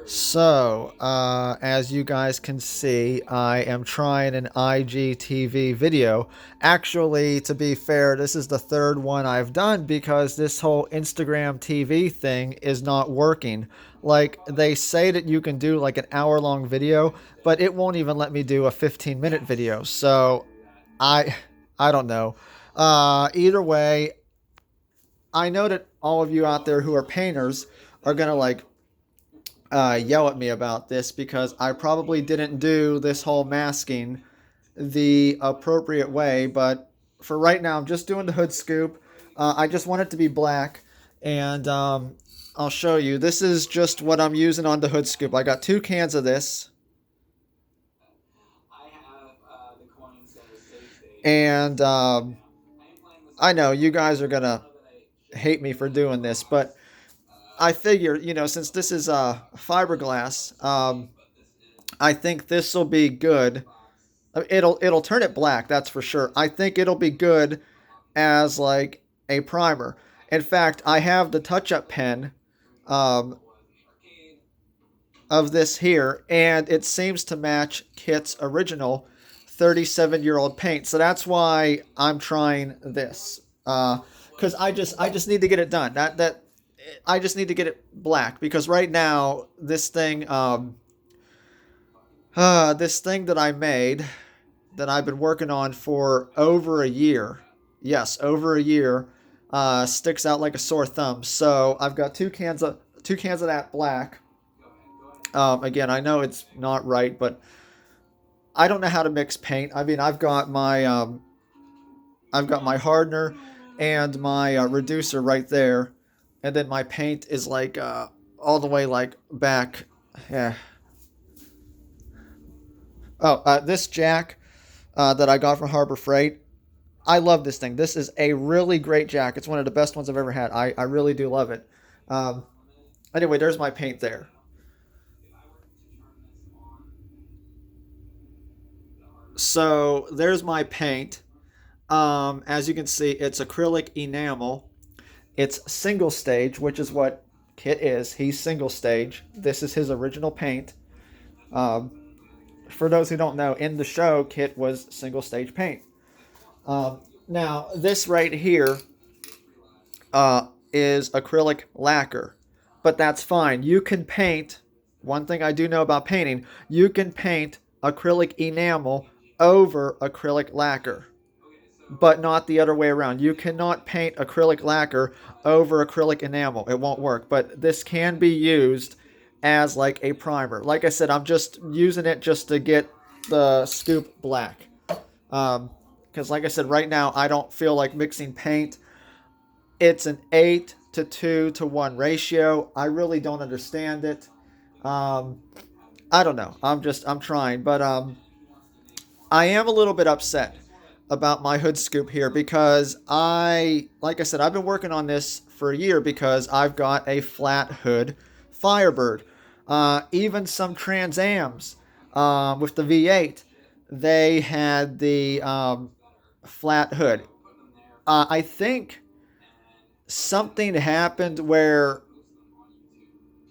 So, as you guys can see, I am trying an IGTV video. Actually, to be fair, this is the third one I've done because this whole Instagram TV thing is not working. Like, they say that you can do like an hour-long video, but it won't even let me do a 15-minute video. So, I, I don't know. Either way, I know that all of you out there who are painters are gonna like yell at me about this because I probably didn't do this whole masking the appropriate way. But for right now, I'm just doing the hood scoop. I just want it to be black, and I'll show you. This is just what I'm using on the hood scoop. I got 2 cans of this, and I know you guys are gonna hate me for doing this, but I figure, since this is fiberglass, I think this will be good. It'll turn it black, that's for sure. I think it'll be good as like a primer. In fact, I have the touch-up pen um, of this here, and it seems to match KITT's original 37-year-old paint. So that's why I'm trying this. Because I just need to get it done. That I just need to get it black because right now this thing that I made that I've been working on for over a year. Yes, over a year. Sticks out like a sore thumb. So I've got two cans of that black. Again, I know it's not right, but I don't know how to mix paint. I mean, I've got my hardener and my reducer right there, and then my paint is like all the way like back. Yeah. Oh, this jack that I got from Harbor Freight. I love this thing. This is a really great jack. It's one of the best ones I've ever had. I really do love it. Um, anyway, there's my paint there. So there's my paint. As you can see, it's acrylic enamel. It's single stage, which is what KITT is. He's single stage. This is his original paint. Um, for those who don't know, in the show, KITT was single stage paint. Now, this right here is acrylic lacquer, but that's fine. You can paint. One thing I do know about painting, you can paint acrylic enamel over acrylic lacquer, but not the other way around. You cannot paint acrylic lacquer over acrylic enamel. It won't work, but this can be used as like a primer. Like I said, I'm just using it just to get the scoop black. Because like I said, right now I don't feel like mixing paint. It's an 8 to 2 to 1 ratio. I really don't understand it. Um, I don't know. I'm trying, but I am a little bit upset about my hood scoop here because like I said, I've been working on this for a year because I've got a flat hood Firebird. Even some Trans Ams with the V8, they had the flat hood. I think something happened where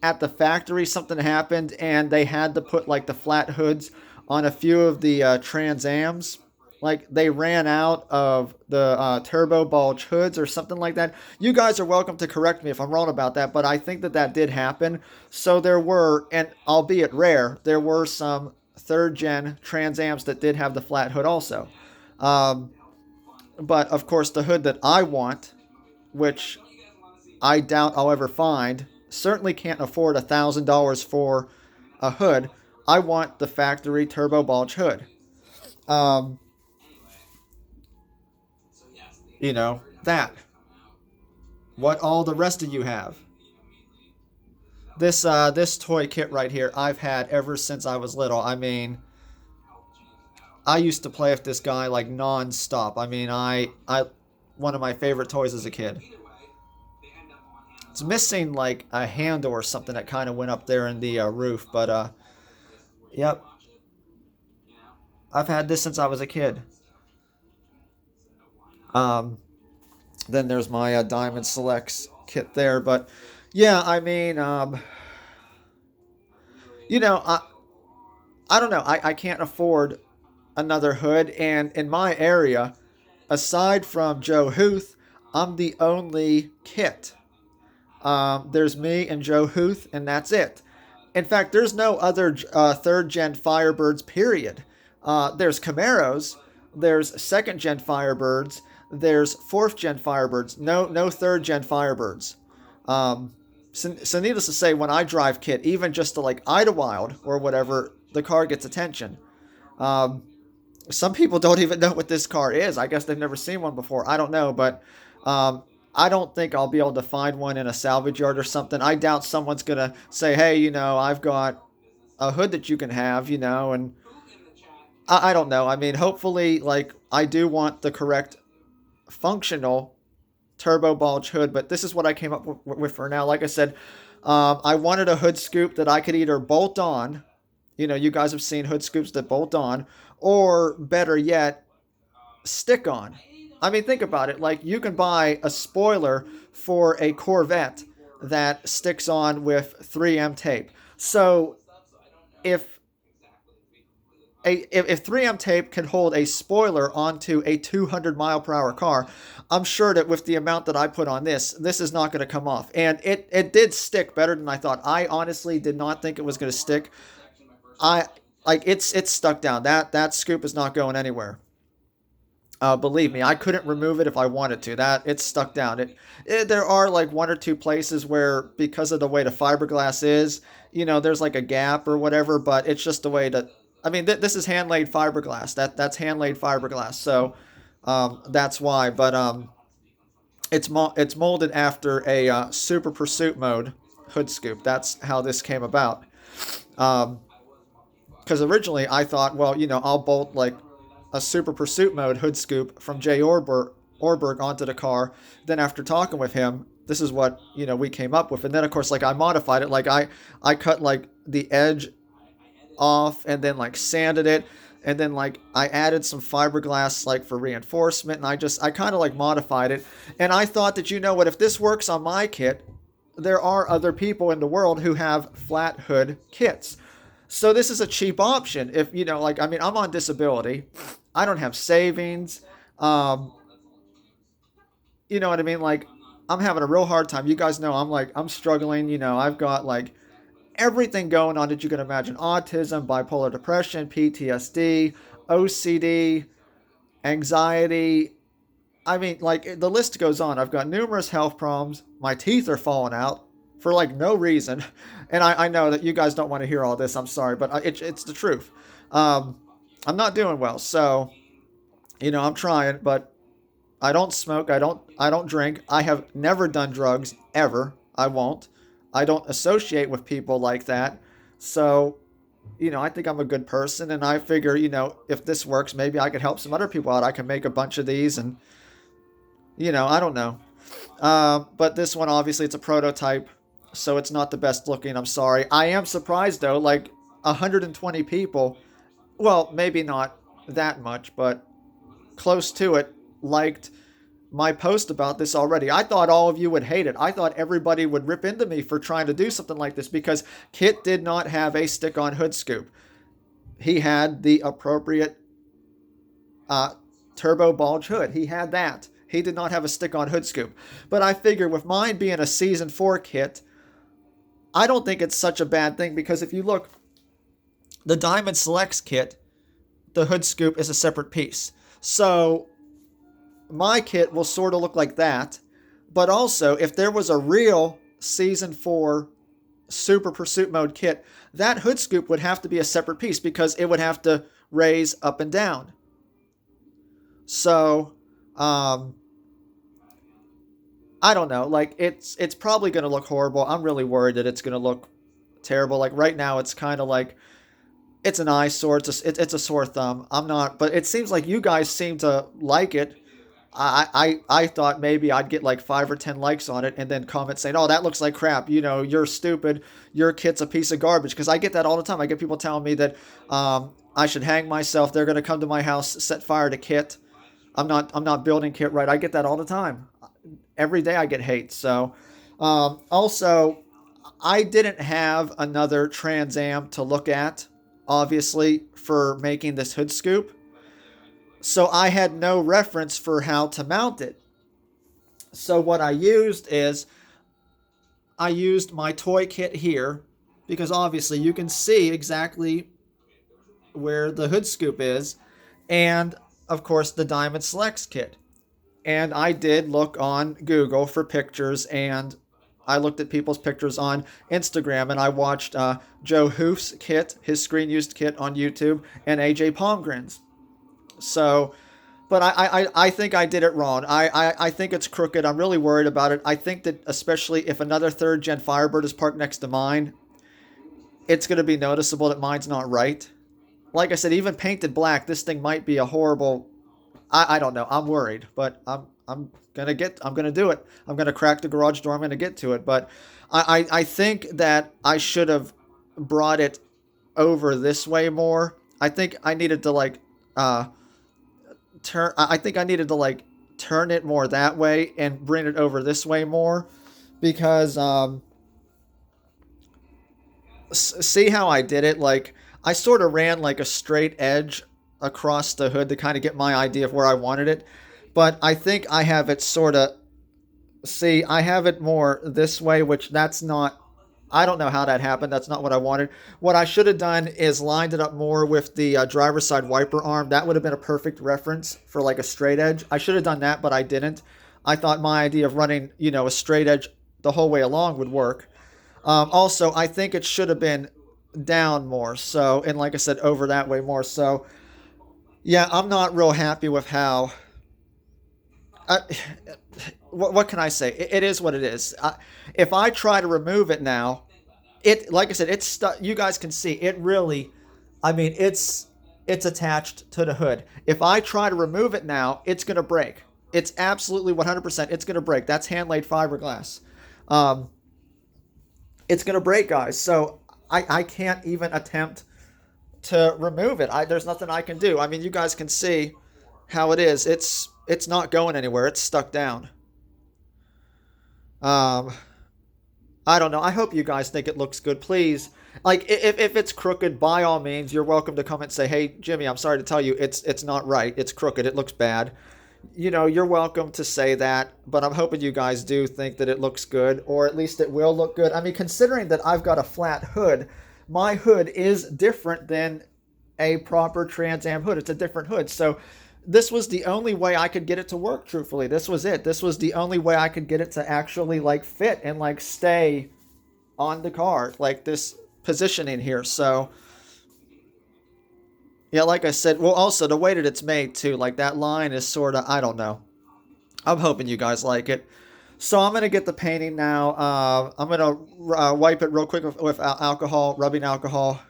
at the factory something happened and they had to put like the flat hoods on a few of the Trans Ams. Like they ran out of the turbo bulge hoods or something like that. You guys are welcome to correct me if I'm wrong about that, but I think that that did happen. So there were, and albeit rare, there were some third gen Trans Ams that did have the flat hood also. Um, but of course, the hood that I want, which I doubt I'll ever find, certainly can't afford $1,000 for a hood. I want the factory turbo bulge hood. Um, that. What all the rest of you have. This toy kit right here, I've had ever since I was little. I mean, I used to play with this guy like non-stop. I mean, I one of my favorite toys as a kid. It's missing like a handle or something that kind of went up there in the roof, but yep, I've had this since I was a kid. Um, then there's my Diamond Selects. KITT there. But yeah, I mean, you know, I don't know. I can't afford another hood, and in my area, aside from Joe Huth, I'm the only KITT. There's me and Joe Huth, and that's it. In fact, there's no other third gen Firebirds, period. There's Camaros, there's second gen Firebirds, there's fourth gen Firebirds, no third gen Firebirds. Um, so needless to say, when I drive KITT, even just to like Idlewild or whatever, the car gets attention. Um, some people don't even know what this car is. I guess they've never seen one before. I don't know, but um, I don't think I'll be able to find one in a salvage yard or something. I doubt someone's gonna say, "Hey, I've got a hood that you can have," and I don't know. I mean, hopefully, like I do want the correct functional turbo bulge hood, but this is what I came up with for now. Like I said, I wanted a hood scoop that I could either bolt on. You guys have seen hood scoops that bolt on, or better yet, stick on. I mean, think about it. Like, you can buy a spoiler for a Corvette that sticks on with 3M tape. So, if if 3M tape can hold a spoiler onto a 200 mile per hour car, I'm sure that with the amount that I put on this is not going to come off. And it did stick better than I thought. I honestly did not think it was going to stick. I like it's stuck down. That scoop is not going anywhere. Believe me, I couldn't remove it if I wanted to. That it's stuck down. There are like one or two places where, because of the way the fiberglass is, there's like a gap or whatever. But it's just the way that. I mean, this is hand laid fiberglass. That's hand laid fiberglass. So that's why. But it's molded after a super pursuit mode hood scoop. That's how this came about. Um, because originally I thought, well, I'll bolt like a super pursuit mode hood scoop from Orberg onto the car. Then after talking with him, this is what we came up with. And then of course, like I modified it. Like I cut like the edge off and then like sanded it. And then like I added some fiberglass like for reinforcement. And I kind of like modified it. And I thought that, what, if this works on my KITT, there are other people in the world who have flat hood kits. So this is a cheap option. If like, I mean, I'm on disability. I don't have savings. Um, you know what I mean? Like, I'm having a real hard time. You guys know I'm struggling. I've got like everything going on that you can imagine: autism, bipolar depression, PTSD, OCD, anxiety. I mean, like, the list goes on. I've got numerous health problems. My teeth are falling out for like no reason. And I know that you guys don't want to hear all this. I'm sorry, but it's the truth. Um, I'm not doing well. So, I'm trying, but I don't smoke. I don't drink. I have never done drugs ever. I won't. I don't associate with people like that. So, I think I'm a good person, and I figure, if this works, maybe I could help some other people out. I can make a bunch of these, and I don't know. But this one, obviously, it's a prototype, so it's not the best looking. I'm sorry. I am surprised, though, like 120 people, well, maybe not that much, but close to it, liked my post about this already. I thought all of you would hate it. I thought everybody would rip into me for trying to do something like this, because KITT did not have a stick-on hood scoop. He had the appropriate uh, turbo bulge hood. He had that. He did not have a stick-on hood scoop. But I figure with mine being a Season 4 KITT, I don't think it's such a bad thing, because if you look, the Diamond Selects KITT, the hood scoop is a separate piece. So my KITT will sort of look like that. But also, if there was a real Season 4 Super Pursuit Mode KITT, that hood scoop would have to be a separate piece, because it would have to raise up and down. So, I don't know. Like, it's probably going to look horrible. I'm really worried that it's going to look terrible. Like, right now, it's kind of like it's an eyesore. It's a sore thumb. I'm not, but it seems like you guys seem to like it. I thought maybe I'd get like 5 or 10 likes on it, and then comments saying, "Oh, that looks like crap. You're stupid. Your KITT's a piece of garbage." Because I get that all the time. I get people telling me that I should hang myself. They're going to come to my house, set fire to KITT. I'm not building KITT right. I get that all the time. Every day I get hate. So Also, I didn't have another Trans Am to look at, obviously, for making this hood scoop. So I had no reference for how to mount it. So what I used is I used my toy kit here because obviously you can see exactly where the hood scoop is, and of course the Diamond Selects kit. And I did look on Google for pictures, and I looked at people's pictures on Instagram, and I watched Joe Hoof's kit, his screen used kit on YouTube, and AJ Palmgren's. So, but I think I did it wrong. I think it's crooked. I'm really worried about it. I think that especially if another third gen Firebird is parked next to mine, it's going to be noticeable that mine's not right. Like I said, even painted black, this thing might be a horrible. I don't know. I'm worried, but I'm gonna do it. I'm gonna crack the garage door. I'm gonna get to it. But I think that I should have brought it over this way more. I think I needed to like turn. I think I needed to like turn it more that way and bring it over this way more, because see how I did it? Like I sort of ran like a straight edge across the hood to kind of get my idea of where I wanted it. But I think I have it sort of, see, I have it more this way, which that's not, I don't know how that happened. That's not what I wanted. What I should have done is lined it up more with the driver's side wiper arm. That would have been a perfect reference for like a straight edge. I should have done that, but I didn't. I thought my idea of running, a straight edge the whole way along would work. Also, I think it should have been down more. So, and like I said, over that way more. So, yeah, I'm not real happy with how. I, what can I say? It is what it is. If I try to remove it now, it like I said, it's stuck. You guys can see it really. I mean, it's attached to the hood. If I try to remove it now, it's gonna break. It's absolutely 100%. It's gonna break. That's hand laid fiberglass. Um, it's gonna break, guys. So I can't even attempt to remove it. There's nothing I can do. I mean, you guys can see how it is. It's not going anywhere. It's stuck down. Um, I don't know. I hope you guys think it looks good. Please, like if it's crooked, by all means, you're welcome to come and say, "Hey, Jimmy, I'm sorry to tell you, it's not right. It's crooked. It looks bad." You're welcome to say that, but I'm hoping you guys do think that it looks good, or at least it will look good. I mean, considering that I've got a flat hood, my hood is different than a proper Trans Am hood. It's a different hood. So this was the only way I could get it to work, truthfully. This was it. This was the only way I could get it to actually like fit and like stay on the car, like this positioning here. So yeah, like I said, well, also the way that it's made too, like that line is sort of, I don't know. I'm hoping you guys like it. So I'm gonna get the painting now. I'm gonna wipe it real quick with alcohol, rubbing alcohol.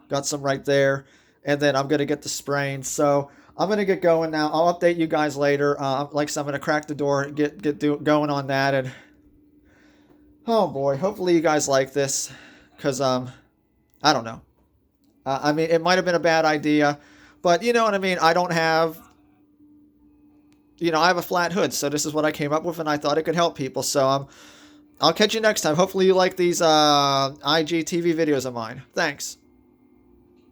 Got some right there, and then I'm gonna get the spraying. So I'm gonna get going now. I'll update you guys later. Like I said, I'm gonna crack the door, and going on that, and oh boy, hopefully you guys like this, cause I don't know. I mean, it might have been a bad idea, but you know what I mean. I don't have, I have a flat hood, so this is what I came up with, and I thought it could help people. So I'll catch you next time. Hopefully you like these IGTV videos of mine. Thanks.